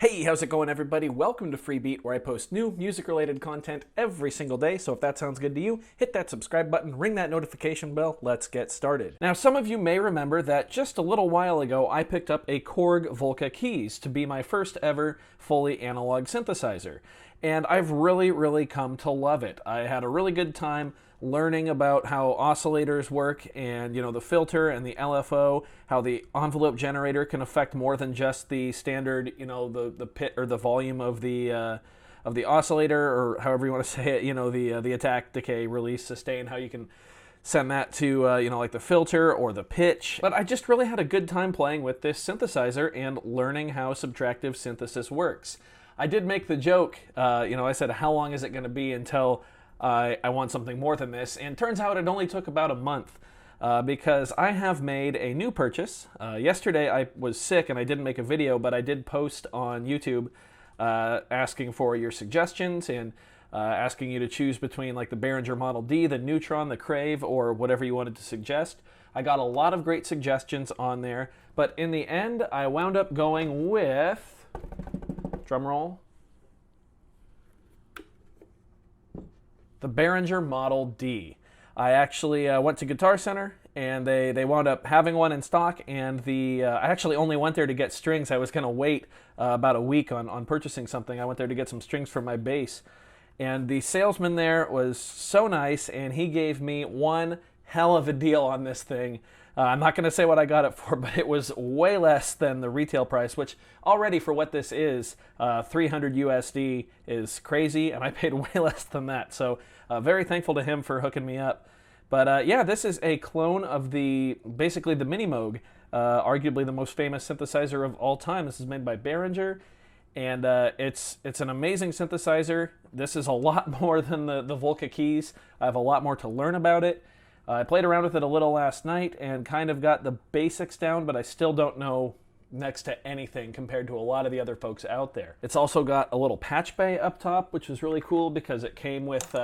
Hey, how's it going, everybody? Welcome to Freebeat, where I post new music-related content every single day. So if that sounds good to you, hit that subscribe button, ring that notification bell. Let's get started. Now, some of you may remember that just a little while ago, I picked up a Korg Volca keys to be my first ever fully analog synthesizer. And I've really come to love it. I had a really good time learning about how oscillators work and, the filter and the LFO, how the envelope generator can affect more than just the standard, the pit or the volume of the oscillator, or however you want to say it, the attack, decay, release, sustain, how you can send that to, like the filter or the pitch. But I just really had a good time playing with this synthesizer and learning how subtractive synthesis works. I did make the joke, I said, how long is it going to be until I want something more than this? And turns out it only took about a month because I have made a new purchase. Yesterday I was sick and I didn't make a video, but I did post on YouTube asking for your suggestions and asking you to choose between like the Behringer Model D, the Neutron, the Crave, or whatever you wanted to suggest. I got a lot of great suggestions on there, but in the end I wound up going with, drum roll, the Behringer Model D. I actually went to Guitar Center and they wound up having one in stock, and I actually only went there to get strings. I was going to wait about a week on purchasing something. I went there to get some strings for my bass, and the salesman there was so nice, and he gave me one hell of a deal on this thing. I'm not going to say what I got it for, but it was way less than the retail price, which already for what this is, 300 USD is crazy, and I paid way less than that. So very thankful to him for hooking me up. But yeah, this is a clone of basically the Minimoog, arguably the most famous synthesizer of all time. This is made by Behringer, and it's an amazing synthesizer. This is a lot more than the Volca keys. I have a lot more to learn about it. I played around with it a little last night and kind of got the basics down, but I still don't know next to anything compared to a lot of the other folks out there. It's also got a little patch bay up top, which is really cool because it came with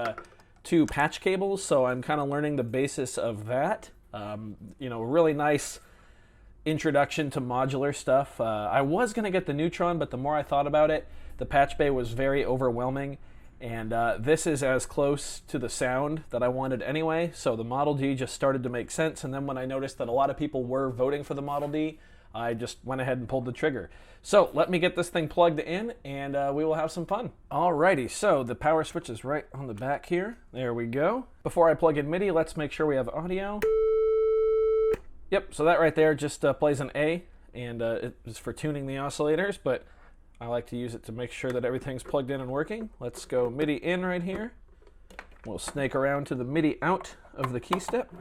2 patch cables, so I'm kind of learning the basis of that. Really nice introduction to modular stuff. I was going to get the Neutron, but the more I thought about it, the patch bay was very overwhelming. And this is as close to the sound that I wanted anyway, so the Model D just started to make sense. And then when I noticed that a lot of people were voting for the Model D, I just went ahead and pulled the trigger. So let me get this thing plugged in, and we will have some fun. Alrighty, so the power switch is right on the back here. There we go. Before I plug in MIDI, let's make sure we have audio. Yep, so that right there just plays an A, and it is for tuning the oscillators, but I like to use it to make sure that everything's plugged in and working. Let's go MIDI in right here. We'll snake around to the MIDI out of the key step.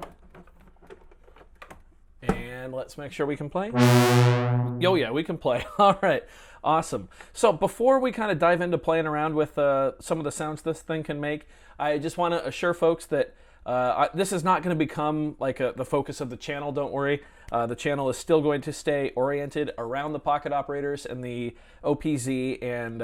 And let's make sure we can play. Oh yeah, we can play. All right, awesome. So before we kind of dive into playing around with some of the sounds this thing can make, I just want to assure folks that this is not going to become like the focus of the channel, don't worry. The channel is still going to stay oriented around the pocket operators and the OPZ and,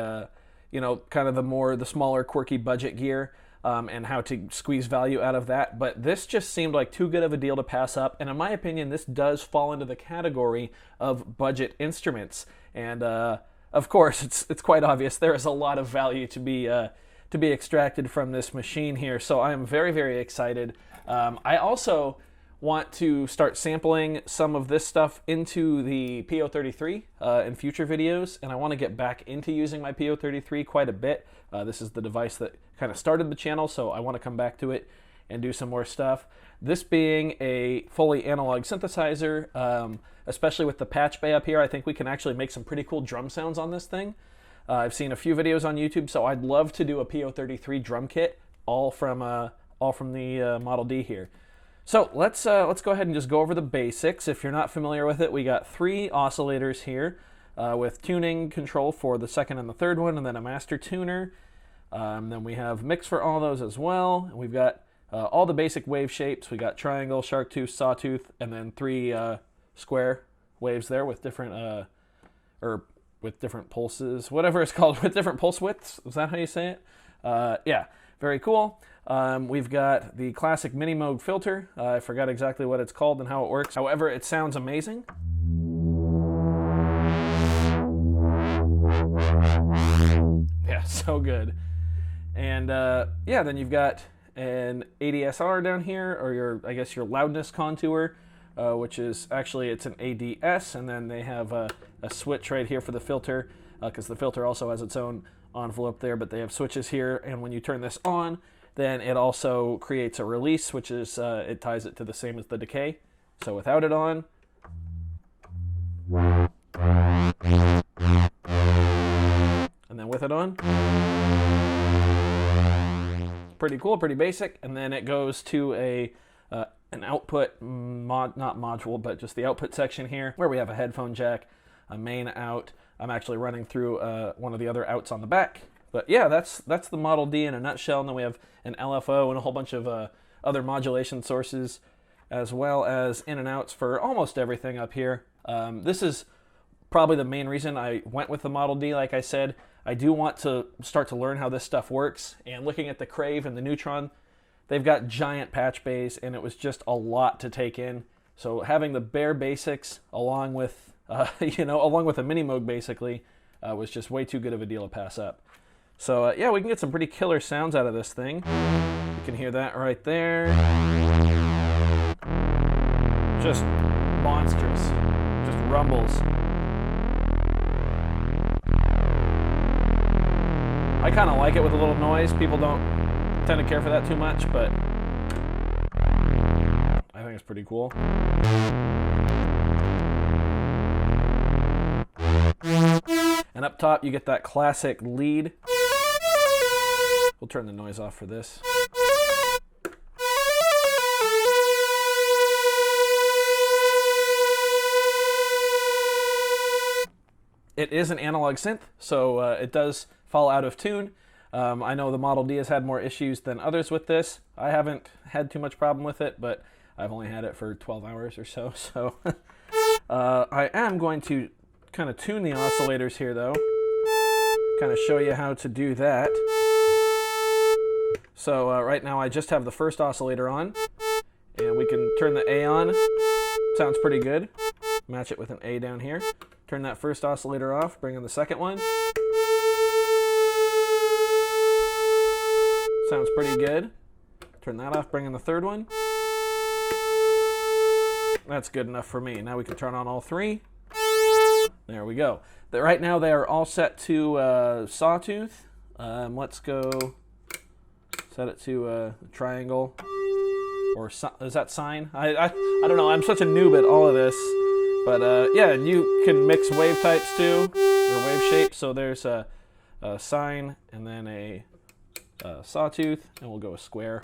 kind of the smaller quirky budget gear and how to squeeze value out of that. But this just seemed like too good of a deal to pass up. And in my opinion, this does fall into the category of budget instruments. And of course, it's quite obvious there is a lot of value to be extracted from this machine here. So I am very excited. I also want to start sampling some of this stuff into the PO33 in future videos, and I want to get back into using my PO33 quite a bit. This is the device that kind of started the channel, so I want to come back to it and do some more stuff. This being a fully analog synthesizer, especially with the patch bay up here, I think we can actually make some pretty cool drum sounds on this thing. I've seen a few videos on YouTube, so I'd love to do a PO33 drum kit, all from the Model D here. So let's go ahead and just go over the basics. If you're not familiar with it, we got 3 oscillators here with tuning control for the second and the third one, and then a master tuner. Then we have mix for all those as well. And we've got all the basic wave shapes. We got triangle, shark tooth, sawtooth, and then 3 square waves there with different with different pulses, whatever it's called, with different pulse widths. Is that how you say it? Yeah, very cool. We've got the classic Minimoog Filter. I forgot exactly what it's called and how it works. However, it sounds amazing. so good. And yeah, then you've got an ADSR down here, or I guess your loudness contour, which is actually, it's an ADS, and then they have a switch right here for the filter, because the filter also has its own envelope there, but they have switches here, and when you turn this on, then it also creates a release, which is, it ties it to the same as the decay. So without it on, and then with it on, pretty cool, pretty basic. And then it goes to an output not module, but just the output section here, where we have a headphone jack, a main out. I'm actually running through one of the other outs on the back. But yeah, that's the Model D in a nutshell. And then we have an LFO and a whole bunch of other modulation sources, as well as in and outs for almost everything up here. This is probably the main reason I went with the Model D. Like I said, I do want to start to learn how this stuff works. And looking at the Crave and the Neutron, they've got giant patch bays, and it was just a lot to take in. So having the bare basics along with, along with a Minimoog basically, was just way too good of a deal to pass up. So yeah, we can get some pretty killer sounds out of this thing. You can hear that right there. Just monstrous, just rumbles. I kind of like it with a little noise. People don't tend to care for that too much, but I think it's pretty cool. And up top, you get that classic lead. We'll turn the noise off for this. It is an analog synth, so it does fall out of tune. I know the Model D has had more issues than others with this. I haven't had too much problem with it, but I've only had it for 12 hours or so. So I am going to kind of tune the oscillators here, though. Kind of show you how to do that. So right now I just have the first oscillator on, and we can turn the A on. Sounds pretty good. Match it with an A down here. Turn that first oscillator off, bring in the second one. Sounds pretty good. Turn that off, bring in the third one. That's good enough for me. Now we can turn on all three. There we go. Right now they are all set to sawtooth. Let's go set it to triangle. Or is that sine? I don't know. I'm such a noob at all of this. But yeah, and you can mix wave types too, or wave shapes. So there's a sine and then a sawtooth, and we'll go with square.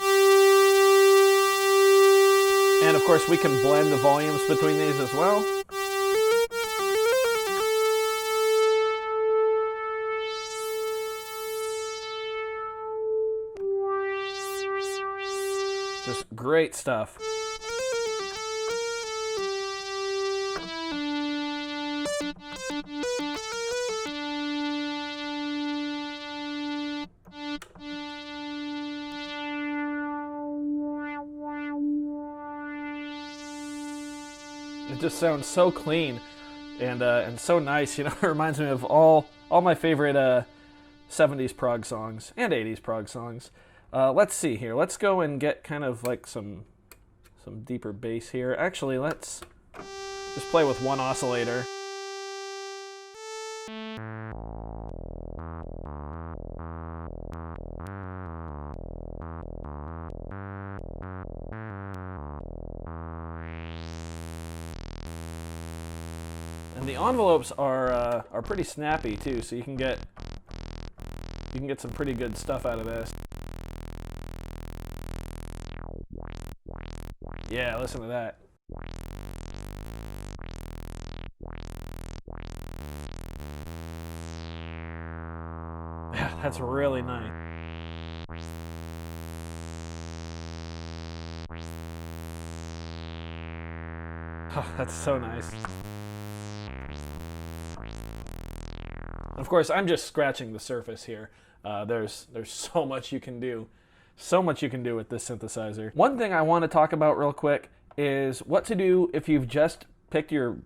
And of course we can blend the volumes between these as well. Just great stuff. It just sounds so clean and so nice. You know, it reminds me of all my favorite 70s prog songs and 80s prog songs. Let's see here. Let's go and get kind of like some deeper bass here. Actually, let's just play with one oscillator. And the envelopes are pretty snappy too, so you can get some pretty good stuff out of this. Yeah, listen to that. Yeah, that's really nice. Oh, that's so nice. Of course, I'm just scratching the surface here. There's so much you can do. So much you can do with this synthesizer. One thing I want to talk about real quick is what to do if you've just picked your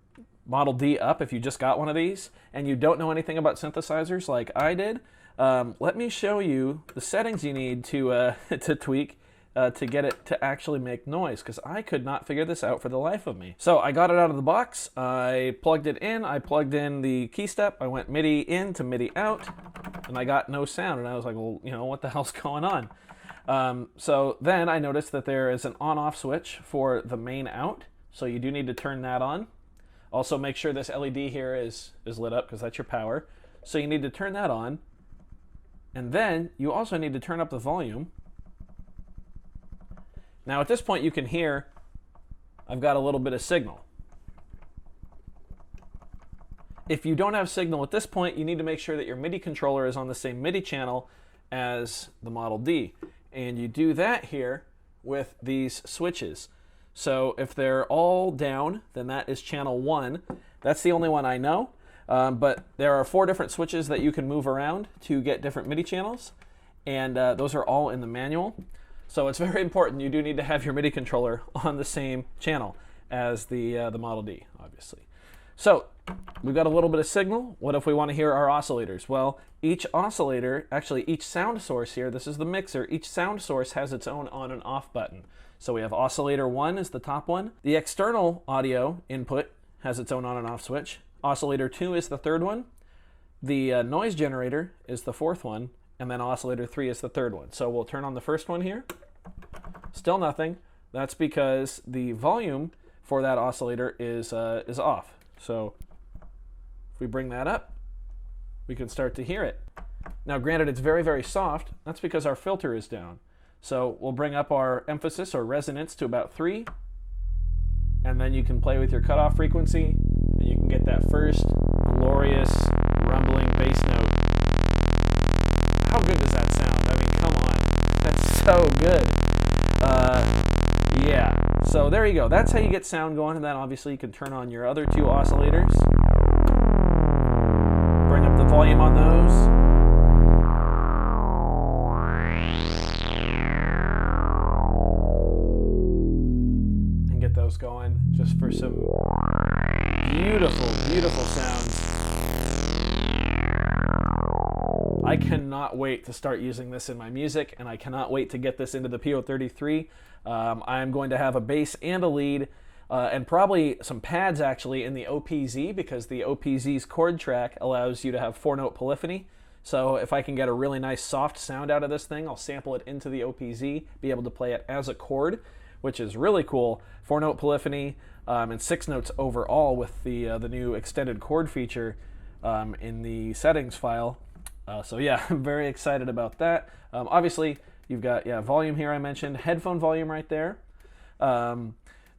Model D up, if you just got one of these, and you don't know anything about synthesizers like I did. let me show you the settings you need to to tweak to get it to actually make noise, because I could not figure this out for the life of me. So I got it out of the box, I plugged it in, I plugged in the key step, I went MIDI in to MIDI out, and I got no sound, and I was like, well, you know, what the hell's going on? So then I noticed that there is an on-off switch for the main out, so you do need to turn that on. Also make sure this LED here is lit up, because that's your power. So you need to turn that on. And then you also need to turn up the volume. Now at this point you can hear I've got a little bit of signal. If you don't have signal at this point, you need to make sure that your MIDI controller is on the same MIDI channel as the Model D. And you do that here with these switches. So if they're all down, then that is channel 1. That's the only one I know. But there are 4 different switches that you can move around to get different MIDI channels, and those are all in the manual. So it's very important. You do need to have your MIDI controller on the same channel as the Model D, obviously. So we've got a little bit of signal. What if we want to hear our oscillators? Well, each oscillator, actually each sound source here, this is the mixer, each sound source has its own on and off button. So we have oscillator 1 is the top one. The external audio input has its own on and off switch. Oscillator 2 is the third one. The noise generator is the fourth one. And then oscillator 3 is the third one. So we'll turn on the first one here. Still nothing. That's because the volume for that oscillator is off. So if we bring that up, we can start to hear it. Now granted, it's very, very soft. That's because our filter is down. So we'll bring up our emphasis or resonance to about 3. And then you can play with your cutoff frequency. And you can get that first glorious rumbling bass note. How good does that sound? I mean, come on. That's so good. Yeah. So there you go. That's how you get sound going. And then obviously you can turn on your other 2 oscillators. Bring up the volume on those. And get those going just for some beautiful, beautiful sounds. I cannot wait to start using this in my music, and I cannot wait to get this into the PO33. I'm going to have a bass and a lead, and probably some pads actually in the OPZ, because the OPZ's chord track allows you to have 4-note polyphony. So if I can get a really nice soft sound out of this thing, I'll sample it into the OPZ, be able to play it as a chord, which is really cool. 4-note polyphony and 6 notes overall with the new extended chord feature in the settings file. So yeah, I'm very excited about that. Obviously, you've got volume here I mentioned, headphone volume right there.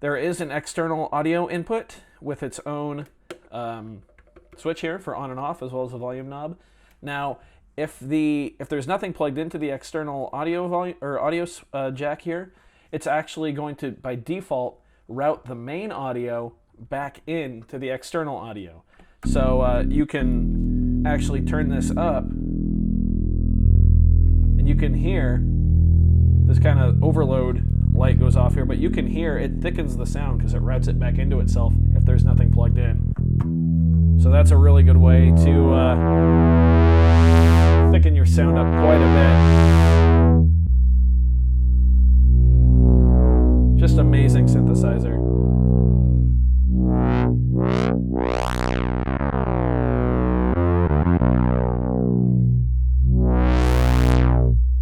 There is an external audio input with its own switch here for on and off, as well as a volume knob. Now, if there's nothing plugged into the external audio jack here, it's actually going to, by default, route the main audio back into the external audio. So you can actually turn this up, and you can hear this kind of overload light goes off here, but you can hear it thickens the sound because it routes it back into itself if there's nothing plugged in. So that's a really good way to thicken your sound up quite a bit. Just amazing synthesizer.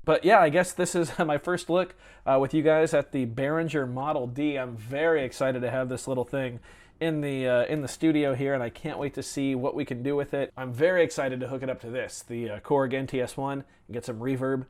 But yeah, I guess this is my first look with you guys at the Behringer Model D. I'm very excited to have this little thing in the studio here, and I can't wait to see what we can do with it. I'm very excited to hook it up to this, the Korg NTS-1, and get some reverb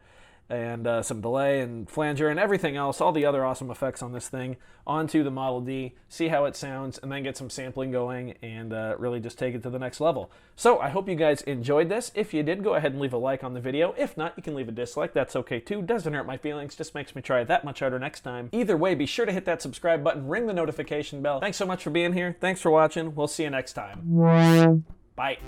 and some delay and flanger and everything else, all the other awesome effects on this thing, onto the Model D, see how it sounds, and then get some sampling going and really just take it to the next level. So I hope you guys enjoyed this. If you did, go ahead and leave a like on the video. If not, you can leave a dislike. That's okay too. Doesn't hurt my feelings, just makes me try that much harder next time. Either way, be sure to hit that subscribe button, ring the notification bell. Thanks so much for being here. Thanks for watching. We'll see you next time. Bye.